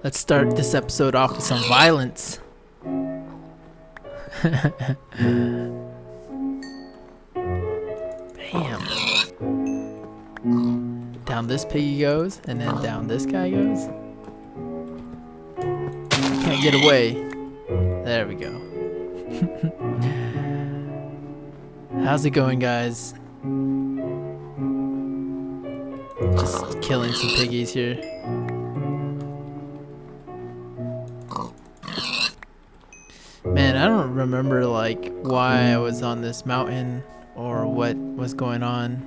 Let's start this episode off with some violence. Bam. Down this piggy goes, and then down this guy goes. Can't get away. There we go. How's it going, guys? Just killing some piggies here. Man, I don't remember like why I was on this mountain or what was going on.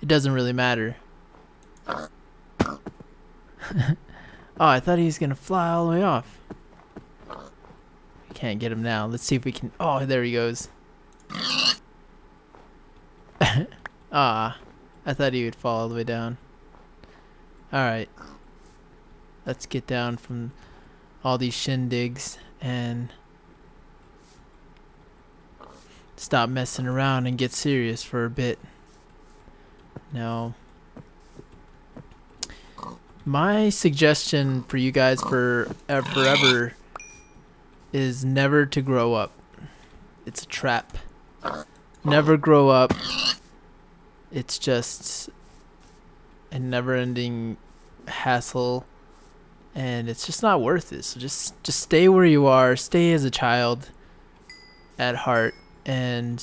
It doesn't really matter. Oh, I thought he was gonna fly all the way off. We can't get him now. Let's see if we can. Oh, there he goes. Ah, I thought he would fall all the way down. Alright, let's get down from all these shindigs and stop messing around and get serious for a bit. Now, my suggestion for you guys for forever is never to grow up. It's a trap. Never grow up. It's just a never-ending hassle, and it's just not worth it. So just stay where you are. Stay as a child at heart, and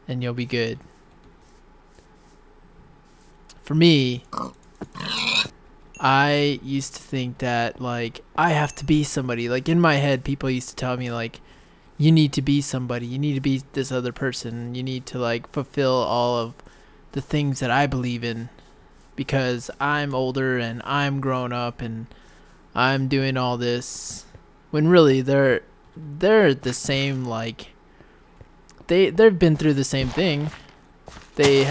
you'll be good. For me, I used to think that like I have to be somebody. Like in my head, people used to tell me like, you need to be somebody. You need to be this other person. You need to like fulfill all of the things that I believe in, because I'm older and I'm grown up and I'm doing all this, when really they're the same. Like they've been through the same thing. They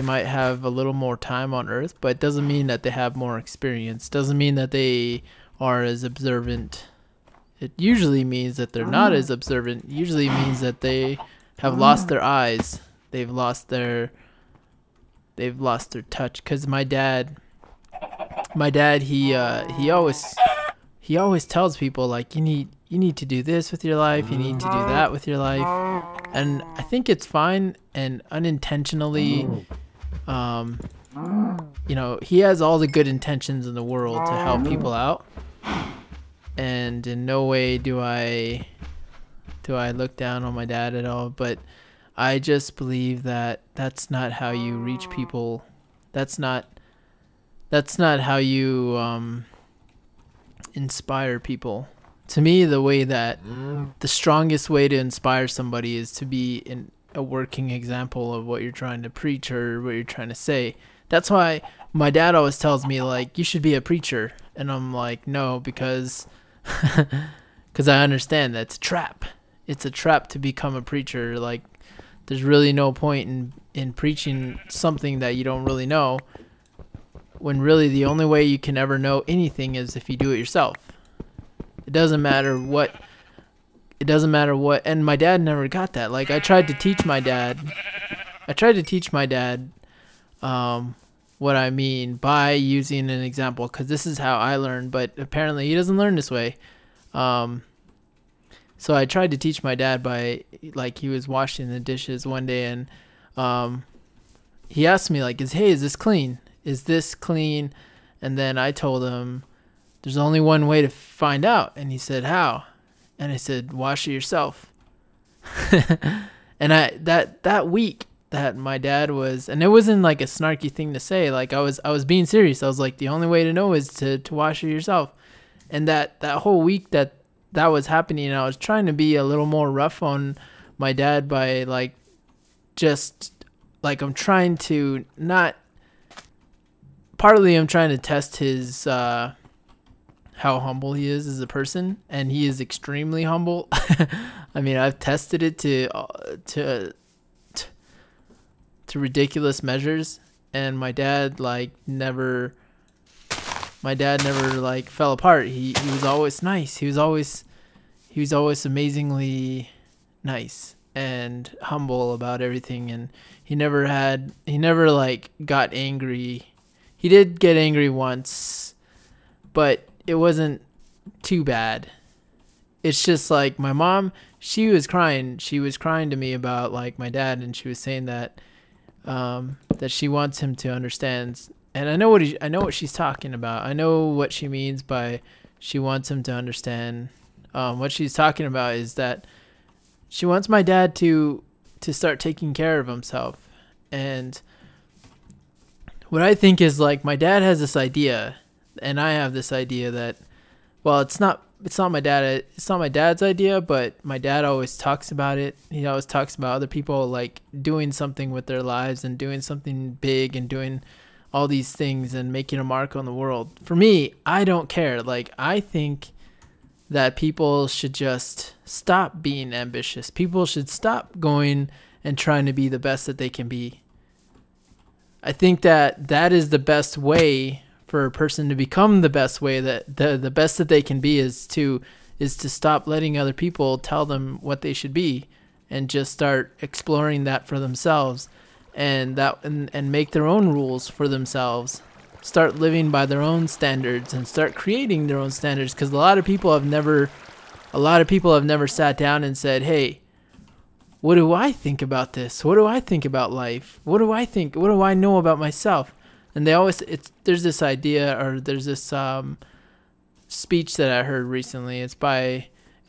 might have a little more time on Earth, but it doesn't mean that they have more experience. Doesn't mean that they are as observant. It usually means that they're not as observant. It usually means that they have lost their eyes. They've lost their touch. Cause my dad, he always tells people like, you need to do this with your life, you need to do that with your life, and I think it's fine. And unintentionally, you know, he has all the good intentions in the world to help people out, and in no way do I look down on my dad at all, but I just believe that that's not how you reach people. That's not how you inspire people. To me, the strongest way to inspire somebody is to be a working example of what you're trying to preach or what you're trying to say. That's why my dad always tells me like, you should be a preacher, and I'm like, no, because I understand that's a trap. It's a trap to become a preacher. Like, there's really no point in preaching something that you don't really know, when really the only way you can ever know anything is if you do it yourself. It doesn't matter what, and my dad never got that. Like, I tried to teach my dad what I mean by using an example, because this is how I learned, but apparently he doesn't learn this way. So I tried to teach my dad by, like, he was washing the dishes one day, and he asked me like, is this clean? Is this clean? And then I told him, there's only one way to find out. And he said, how? And I said, wash it yourself. And that week that my dad was, and it wasn't like a snarky thing to say, like I was being serious. I was like, the only way to know is to wash it yourself. And that whole week that was happening, I was trying to be a little more rough on my dad by like, just like, I'm trying to not, partly I'm trying to test his how humble he is as a person, and he is extremely humble. I mean, I've tested it to ridiculous measures, and my dad never like fell apart. He was always nice. He was always amazingly nice. and humble about everything, and he never like got angry. He did get angry once, but it wasn't too bad. It's just like my mom, she was crying to me about like my dad, and she was saying that that she wants him to understand. And I know what she's talking about. I know what she means by she wants him to understand. What she's talking about is that she wants my dad to start taking care of himself. And what I think is like my dad has this idea, and I have this idea that, well, it's not my dad's idea, but my dad always talks about it. He always talks about other people like doing something with their lives and doing something big and doing all these things and making a mark on the world. For me, I don't care. Like, I think that people should just stop being ambitious. People should stop going and trying to be the best that they can be. I think that is the best way for a person to become the best way, that the best that they can be is to stop letting other people tell them what they should be, and just start exploring that for themselves, and make their own rules for themselves. Start living by their own standards and start creating their own standards, because a lot of people have never sat down and said, hey, what do I think about this? What do I think about life? What do I think? What do I know about myself? And they always, there's this idea, or there's this speech that I heard recently. It's by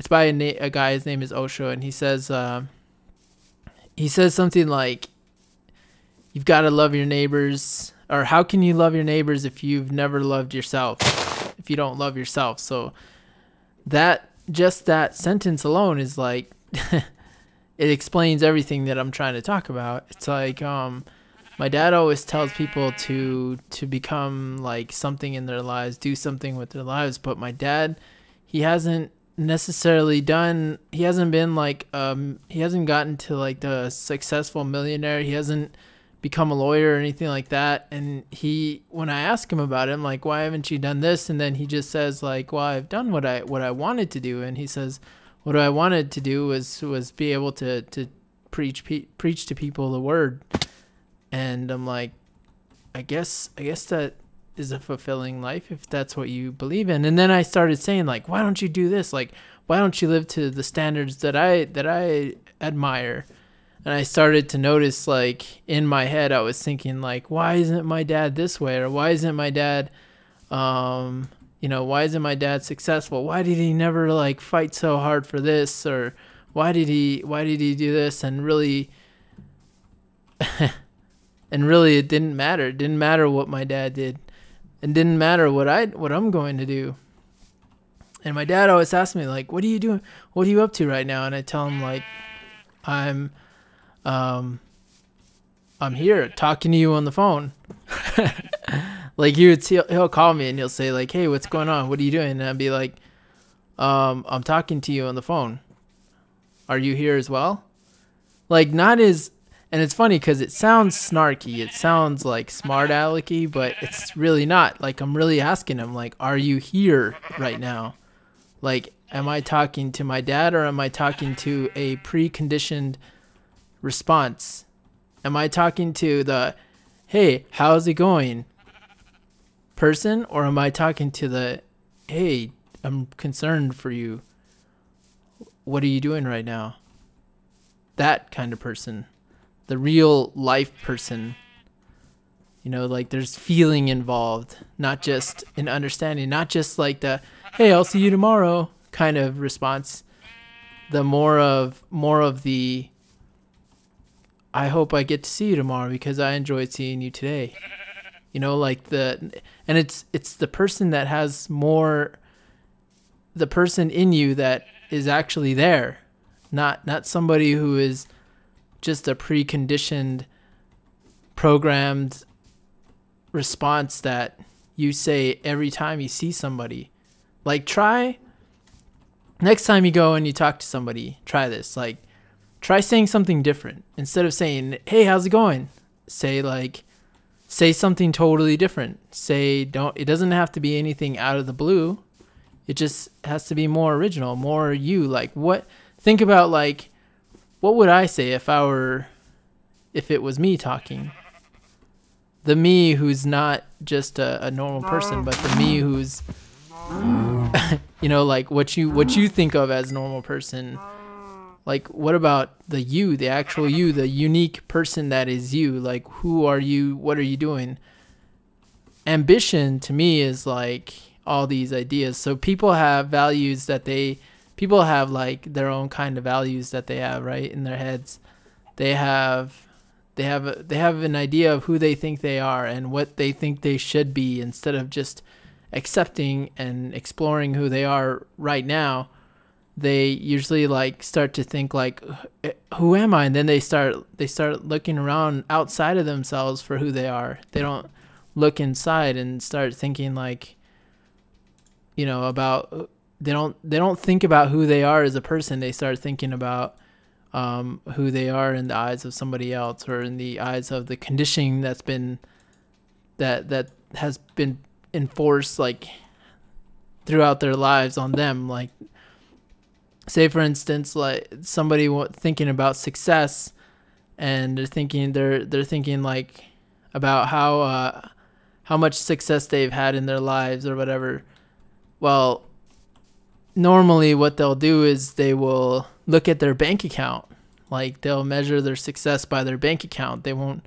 a guy. His name is Osho, and he says something like, "You've got to love your neighbors." Or how can you love your neighbors if you've never loved yourself? If you don't love yourself. So that sentence alone is like, it explains everything that I'm trying to talk about. It's like, my dad always tells people to become like something in their lives, do something with their lives. But my dad, he hasn't necessarily done, he hasn't been like, he hasn't gotten to like the successful millionaire. He hasn't become a lawyer or anything like that. And when I ask him about it, I'm like, why haven't you done this? And then he just says like, well, I've done what I wanted to do. And he says, what I wanted to do was be able to preach to people the word. And I'm like, I guess that is a fulfilling life if that's what you believe in. And then I started saying like, why don't you do this? Like, why don't you live to the standards that I admire? And I started to notice, like, in my head, I was thinking, like, why isn't my dad this way? Or why isn't my dad, why isn't my dad successful? Why did he never, like, fight so hard for this? Or why did he do this? And really, it didn't matter. It didn't matter what my dad did. It didn't matter what I'm going to do. And my dad always asks me, like, what are you doing? What are you up to right now? And I tell him, like, I'm here talking to you on the phone. Like he'll call me and he'll say like, hey, what's going on? What are you doing? And I'd be like, I'm talking to you on the phone. Are you here as well? Like, not as, and it's funny because it sounds snarky. It sounds like smart alecky, but it's really not. Like, I'm really asking him, like, are you here right now? Like, am I talking to my dad, or am I talking to a preconditioned response? Am I talking to the, hey, how's it going person? Or am I talking to the, hey, I'm concerned for you. What are you doing right now? That kind of person. The real life person. Like, there's feeling involved, not just an understanding, not just like the, hey, I'll see you tomorrow kind of response. The more of the, I hope I get to see you tomorrow because I enjoyed seeing you today. Like and it's the person that has more, the person in you that is actually there, not somebody who is just a preconditioned, programmed response that you say every time you see somebody. Like, try next time you go and you talk to somebody, try this. Like, try saying something different. Instead of saying, hey, how's it going? Say something totally different. It doesn't have to be anything out of the blue. It just has to be more original, more you. Like, think about, like, what would I say if it was me talking? The me who's not just a normal person, but the me who's, you know, like what you think of as normal person. Like, what about the you, the actual you, the unique person that is you? Like, who are you? What are you doing? Ambition to me is like all these ideas. So people have values people have like their own kind of values that they have, right, in their heads. They have an idea of who they think they are and what they think they should be, instead of just accepting and exploring who they are right now. They usually like start to think like, who am I? And then they start looking around outside of themselves for who they are. They don't look inside and start thinking like, you know, about, they don't think about who they are as a person. They start thinking about who they are in the eyes of somebody else, or in the eyes of the conditioning that has been enforced like throughout their lives on them. Like, say for instance, like somebody thinking about success, and they're thinking like about how much success they've had in their lives or whatever. Well, normally what they'll do is they will look at their bank account. Like, they'll measure their success by their bank account. They won't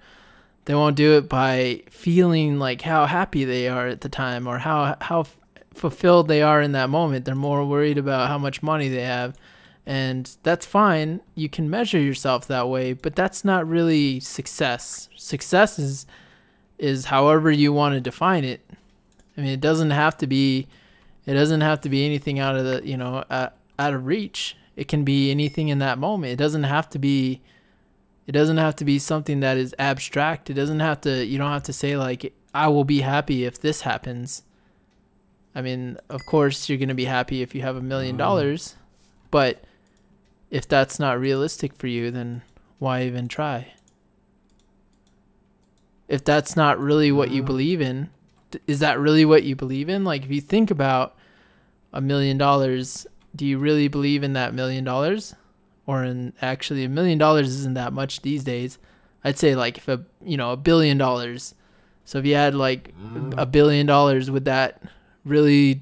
do it by feeling like how happy they are at the time, or how fulfilled they are in that moment. They're more worried about how much money they have. And that's fine. You can measure yourself that way, but that's not really success. Success is however you want to define it. I mean, it doesn't have to be anything out of the, you know, out of reach. It can be anything in that moment. It doesn't have to be something that is abstract. You don't have to say like, I will be happy if this happens. I mean, of course you're going to be happy if you have $1 million, but if that's not realistic for you, then why even try? If that's not really what you believe in, is that really what you believe in? Like, if you think about $1 million, do you really believe in that $1 million? Or in actually $1 million isn't that much these days. I'd say like if $1 billion. So if you had like $1 billion, would that really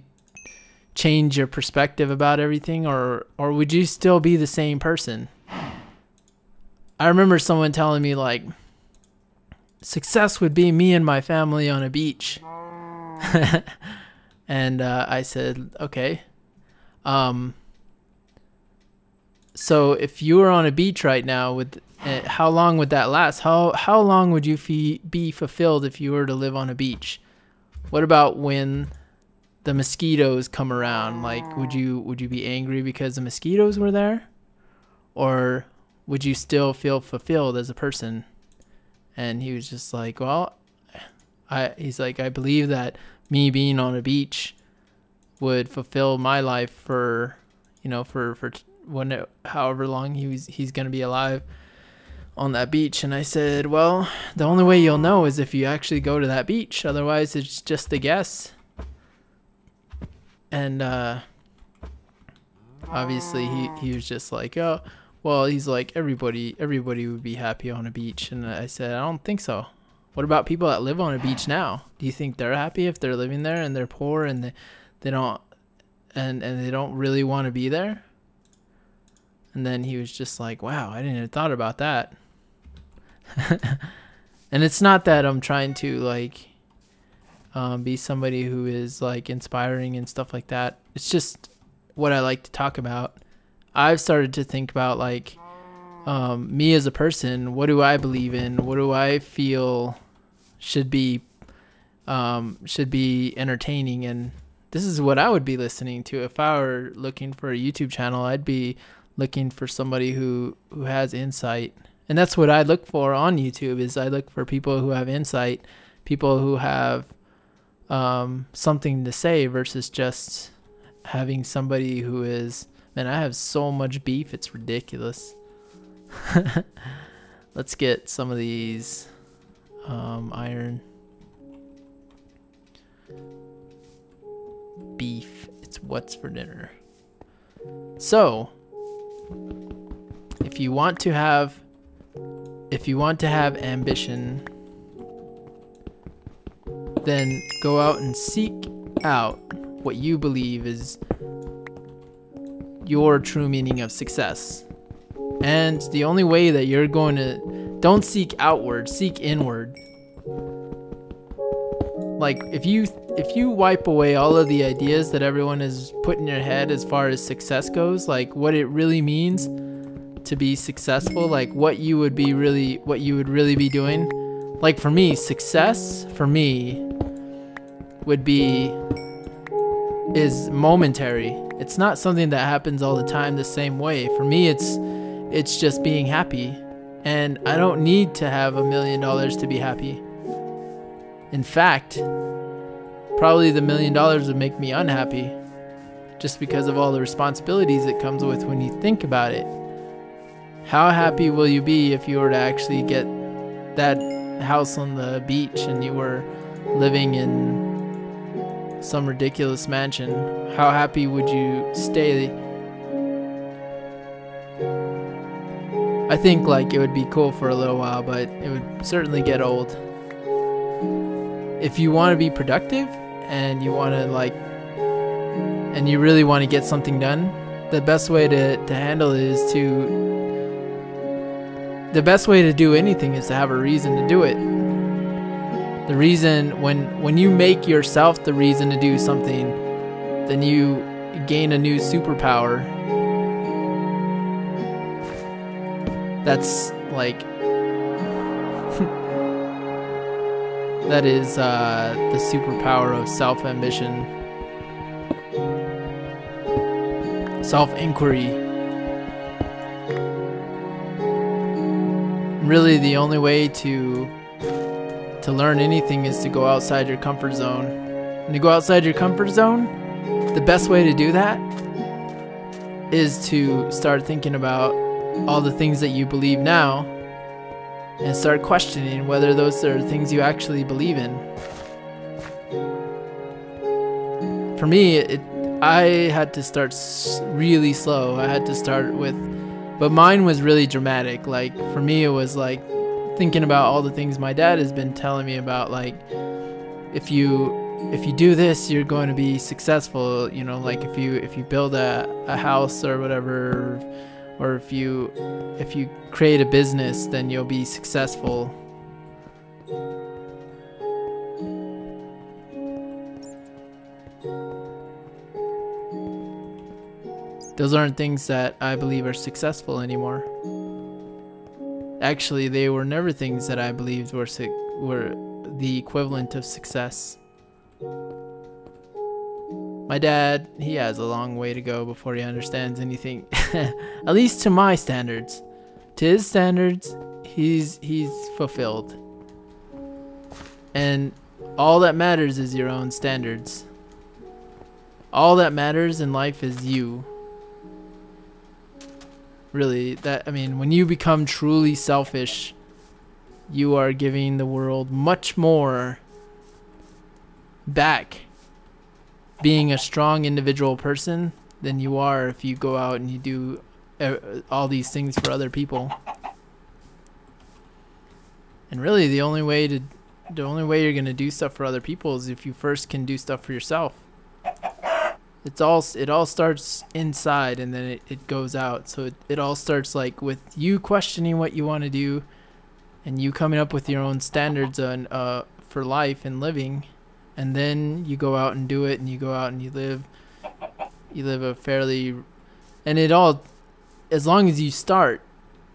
change your perspective about everything, or would you still be the same person? I remember someone telling me like, success would be me and my family on a beach. And I said, okay. So if you were on a beach right now, how long would that last? How long would you be fulfilled if you were to live on a beach? What about when the mosquitoes come around? Like, would you be angry because the mosquitoes were there? Or would you still feel fulfilled as a person? And he was just like, well, he's like, I believe that me being on a beach would fulfill my life for however long he's going to be alive on that beach. And I said, well, the only way you'll know is if you actually go to that beach. Otherwise, it's just a guess. And obviously he was just like, oh, well, he's like, everybody would be happy on a beach. And I said, I don't think so. What about people that live on a beach now? Do you think they're happy if they're living there and they're poor and they don't really want to be there? And then he was just like, wow, I didn't even thought about that. And it's not that I'm trying to like be somebody who is like inspiring and stuff like that. It's just what I like to talk about. I've started to think about like me as a person. What do I believe in? What do I feel should be entertaining? And this is what I would be listening to if I were looking for a YouTube channel. I'd be looking for somebody who has insight. And that's what I look for on YouTube, is I look for people who have insight, people who have something to say, versus just having somebody who is, man, I have so much beef, it's ridiculous. Let's get some of these iron. Beef, it's what's for dinner. So if you want to have ambition, then go out and seek out what you believe is your true meaning of success. And the only way that you're going to, don't seek outward, seek inward. Like if you wipe away all of the ideas that everyone has put in your head as far as success goes, like what it really means to be successful, like what you would really be doing. Like for me, success for me is momentary. It's not something that happens all the time the same way. For me, it's just being happy. And I don't need to have $1 million to be happy. In fact, probably the $1 million would make me unhappy, just because of all the responsibilities it comes with when you think about it. How happy will you be if you were to actually get that house on the beach and you were living in some ridiculous mansion? How happy would you stay? I think like it would be cool for a little while, but it would certainly get old. If you want to be productive and you want to and you really want to get something done, the best way to handle it is the best way to do anything is to have a reason to do it. The reason, when you make yourself the reason to do something, then you gain a new superpower. That's like that is the superpower of self-ambition, self-inquiry. Really, the only way to learn anything is to go outside your comfort zone. And to go outside your comfort zone, the best way to do that is to start thinking about all the things that you believe now and start questioning whether those are things you actually believe in. For me, I had to start really slow. I had to start with, but mine was really dramatic. Like for me, it was like thinking about all the things my dad has been telling me about, like if you do this, you're going to be successful, you know, like if you build a house or whatever, or if you create a business, then you'll be successful. Those aren't things that I believe are successful anymore. Actually, they were never things that I believed were the equivalent of success. My dad, he has a long way to go before he understands anything. At least to my standards. To his standards, he's fulfilled. And all that matters is your own standards. All that matters in life is you. Really, when you become truly selfish, you are giving the world much more back, being a strong individual person, than you are if you go out and you do all these things for other people. And really, the only way you're gonna do stuff for other people is if you first can do stuff for yourself. It all starts inside, and then it goes out. So it all starts like with you questioning what you want to do, and you coming up with your own standards on for life and living, and then you go out and do it, and you go out and you live a fairly, and it all, as long as you start,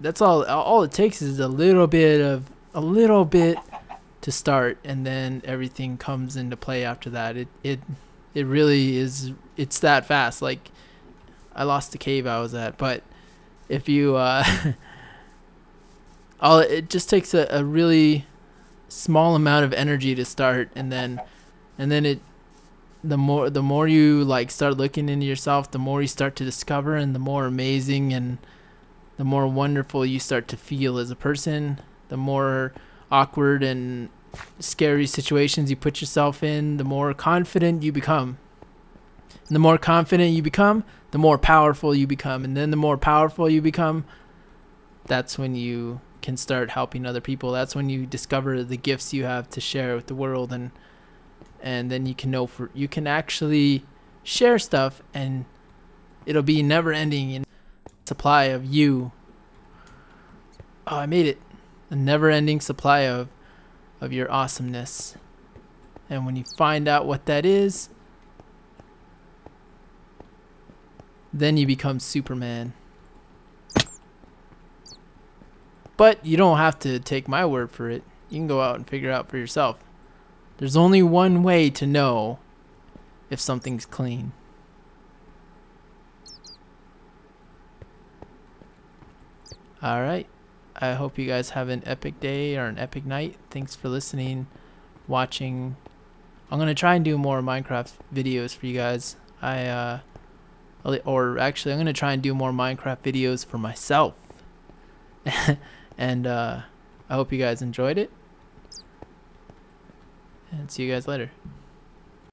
that's all it takes is a little bit to start, and then everything comes into play after that. It really is, it's that fast. Like, I lost the cave I was at, but if you it just takes a really small amount of energy to start, and then the more you like start looking into yourself, the more you start to discover, and the more amazing and the more wonderful you start to feel as a person. The more awkward and scary situations you put yourself in, the more confident you become. And the more confident you become, the more powerful you become. And then the more powerful you become, that's when you can start helping other people. That's when you discover the gifts you have to share with the world, and then you can you can actually share stuff, and it'll be never ending in supply of you. Oh, I made it. A never ending supply of your awesomeness. And when you find out what that is, then you become Superman. But you don't have to take my word for it. You can go out and figure it out for yourself. There's only one way to know if something's clean. Alright. I hope you guys have an epic day or an epic night. Thanks for listening, watching. I'm going to try and do more Minecraft videos for you guys. Or actually, I'm going to try and do more Minecraft videos for myself. And I hope you guys enjoyed it. And see you guys later.